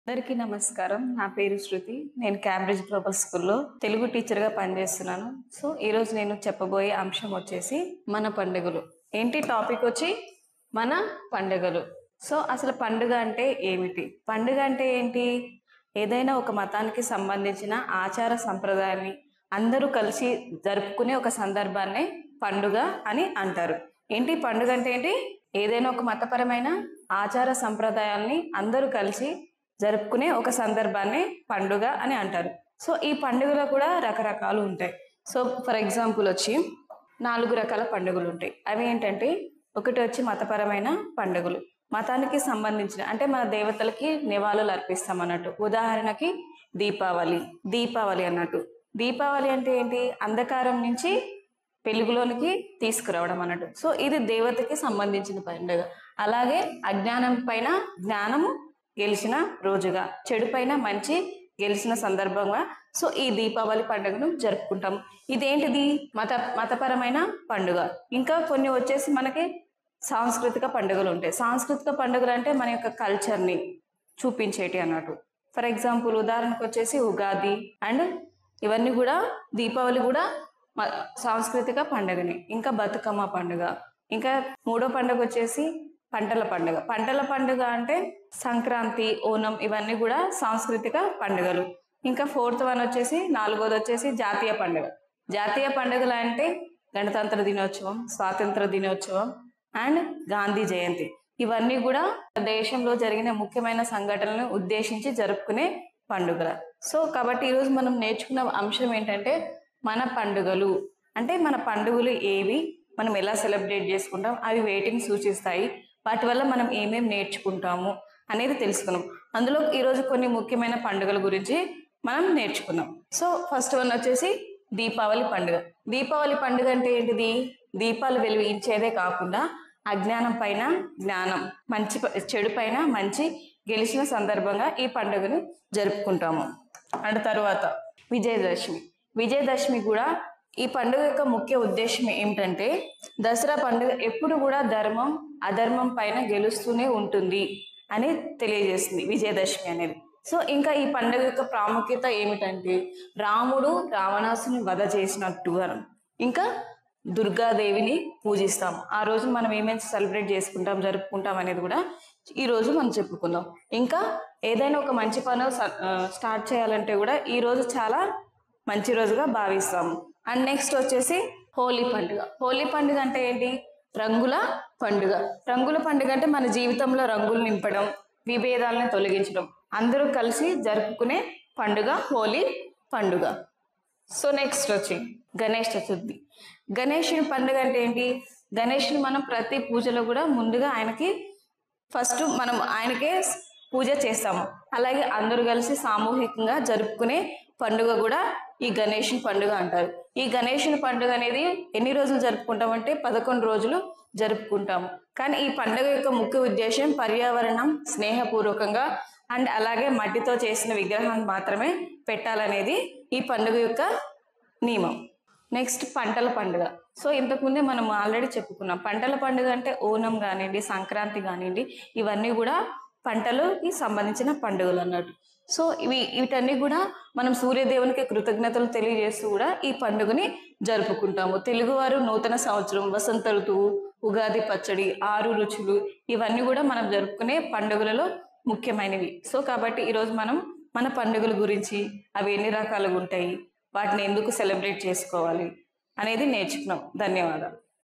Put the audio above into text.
అందరికీ నమస్కారం. నా పేరు శృతి. నేను క్యాంబ్రిడ్జ్ గ్లోబల్ స్కూల్లో తెలుగు టీచర్గా పనిచేస్తున్నాను. సో ఈరోజు నేను చెప్పబోయే అంశం వచ్చేసి మన పండుగలు. ఏంటి టాపిక్ వచ్చి మన పండుగలు. సో అసలు పండుగ అంటే ఏమిటి? పండుగ అంటే ఏంటి? ఏదైనా ఒక మతానికి సంబంధించిన ఆచార సంప్రదాయాన్ని అందరూ కలిసి జరుపుకునే ఒక సందర్భాన్ని పండుగ అని అంటారు. ఏంటి పండుగ అంటే ఏంటి? ఏదైనా ఒక మతపరమైన ఆచార సంప్రదాయాల్ని అందరూ కలిసి జరుపుకునే ఒక సందర్భాన్ని పండుగ అని అంటారు. సో ఈ పండుగలో కూడా రకరకాలు ఉంటాయి. సో ఫర్ ఎగ్జాంపుల్ వచ్చి 4 రకాల పండుగలు ఉంటాయి. అవి ఏంటంటే, ఒకటి వచ్చి మతపరమైన పండుగలు, మతానికి సంబంధించిన అంటే మన దేవతలకి నివాళులు అర్పిస్తాం అన్నట్టు. ఉదాహరణకి దీపావళి అన్నట్టు. దీపావళి అంటే ఏంటి? అంధకారం నుంచి వెలుగులోనికి తీసుకురావడం అన్నట్టు. సో ఇది దేవతకి సంబంధించిన పండుగ. అలాగే అజ్ఞానం పైన జ్ఞానము గెలిచిన రోజుగా, చెడు పైన మంచి గెలిచిన సందర్భంగా సో ఈ దీపావళి పండుగను జరుపుకుంటాం. ఇదేంటిది? మతపరమైన పండుగ. ఇంకా కొన్ని వచ్చేసి మనకి సాంస్కృతిక పండుగలు ఉంటాయి. సాంస్కృతిక పండుగలు అంటే మన యొక్క కల్చర్ని చూపించేటి అన్నట్టు. ఫర్ ఎగ్జాంపుల్ ఉదాహరణకు వచ్చేసి ఉగాది అండ్ ఇవన్నీ కూడా, దీపావళి కూడా సాంస్కృతిక పండుగని. ఇంకా బతుకమ్మ పండుగ. ఇంకా మూడో పండుగ వచ్చేసి పంటల పండుగ. పంటల పండుగ అంటే సంక్రాంతి, ఓనం ఇవన్నీ కూడా సాంస్కృతిక పండుగలు. ఇంకా నాలుగోది వచ్చేసి జాతీయ పండుగ. జాతీయ పండుగలు అంటే గణతంత్ర దినోత్సవం, స్వాతంత్ర దినోత్సవం అండ్ గాంధీ జయంతి. ఇవన్నీ కూడా దేశంలో జరిగిన ముఖ్యమైన సంఘటనలను ఉద్దేశించి జరుపుకునే పండుగలు. సో కాబట్టి ఈరోజు మనం నేర్చుకున్న అంశం ఏంటంటే, మన పండుగలు అంటే మన పండుగలు ఏవి, మనం ఎలా సెలబ్రేట్ చేసుకుంటాం, అవి వేటిని సూచిస్తాయి, వాటి వల్ల మనం ఏమేమి నేర్చుకుంటాము అనేది తెలుసుకున్నాం. అందులో ఈరోజు కొన్ని ముఖ్యమైన పండుగల గురించి మనం నేర్చుకున్నాం. సో ఫస్ట్ వన్ వచ్చేసి దీపావళి పండుగ. దీపావళి పండుగ అంటే ఏంటిది? దీపాలు వెలిగించేదే కాకుండా అజ్ఞానం పైన జ్ఞానం, చెడు పైన మంచి గెలిచిన సందర్భంగా ఈ పండుగను జరుపుకుంటాము. అండ్ తర్వాత విజయదశమి కూడా. ఈ పండుగ యొక్క ముఖ్య ఉద్దేశం ఏమిటంటే, దసరా పండుగ ఎప్పుడు కూడా ధర్మం అధర్మం పైన గెలుస్తూనే ఉంటుంది అని తెలియజేస్తుంది విజయదశమి అనేది. సో ఇంకా ఈ పండుగ యొక్క ప్రాముఖ్యత ఏమిటంటే, రాముడు రావణాసుని వధ చేసినట్టుగా. ఇంకా దుర్గాదేవిని పూజిస్తాం. ఆ రోజు మనం ఏమేమి సెలబ్రేట్ జరుపుకుంటాం అనేది కూడా ఈ రోజు మనం చెప్పుకుందాం. ఇంకా ఏదైనా ఒక మంచి పనులు స్టార్ట్ చేయాలంటే కూడా ఈ రోజు చాలా మంచి రోజుగా భావిస్తాము. అండ్ నెక్స్ట్ వచ్చేసి హోలీ పండుగ. హోలీ పండుగ అంటే ఏంటి? రంగుల పండుగ. రంగుల పండుగ అంటే మన జీవితంలో రంగులు నింపడం, విభేదాలను తొలగించడం, అందరూ కలిసి జరుపుకునే పండుగ హోలీ పండుగ. సో నెక్స్ట్ వచ్చి గణేష్ చతుర్థి. గణేషుని పండుగ అంటే ఏంటి? గణేషుని మనం ప్రతి పూజలో కూడా ముందుగా మనం ఆయనకే పూజ చేస్తాము. అలాగే అందరూ కలిసి సామూహికంగా జరుపుకునే పండుగ కూడా ఈ గణేషుని పండుగ అంటారు. ఈ గణేషుని పండుగ అనేది ఎన్ని రోజులు జరుపుకుంటామంటే 11 రోజులు జరుపుకుంటాము. కానీ ఈ పండుగ యొక్క ముఖ్య ఉద్దేశం పర్యావరణం స్నేహపూర్వకంగా అండ్ అలాగే మట్టితో చేసిన విగ్రహాన్ని మాత్రమే పెట్టాలనేది ఈ పండుగ యొక్క నియమం. నెక్స్ట్ పంటల పండుగ. సో ఇంతకుముందే మనం ఆల్రెడీ చెప్పుకున్నాం. పంటల పండుగ అంటే ఓనం కానివ్వండి, సంక్రాంతి కానివ్వండి, ఇవన్నీ కూడా పంటలకి సంబంధించిన పండుగలు అన్నట్టు. సో వీటన్నీ కూడా మనం సూర్యదేవునికి కృతజ్ఞతలు తెలియజేస్తూ కూడా ఈ పండుగని జరుపుకుంటాము. తెలుగువారు నూతన సంవత్సరం, వసంత ఋతువు, ఉగాది పచ్చడి, 6 రుచులు ఇవన్నీ కూడా మనం జరుపుకునే పండుగలలో ముఖ్యమైనవి. సో కాబట్టి ఈరోజు మనం మన పండుగల గురించి, అవి ఎన్ని రకాలుగా ఉంటాయి, వాటిని ఎందుకు సెలబ్రేట్ చేసుకోవాలి అనేది నేర్చుకున్నాం. ధన్యవాదాలు.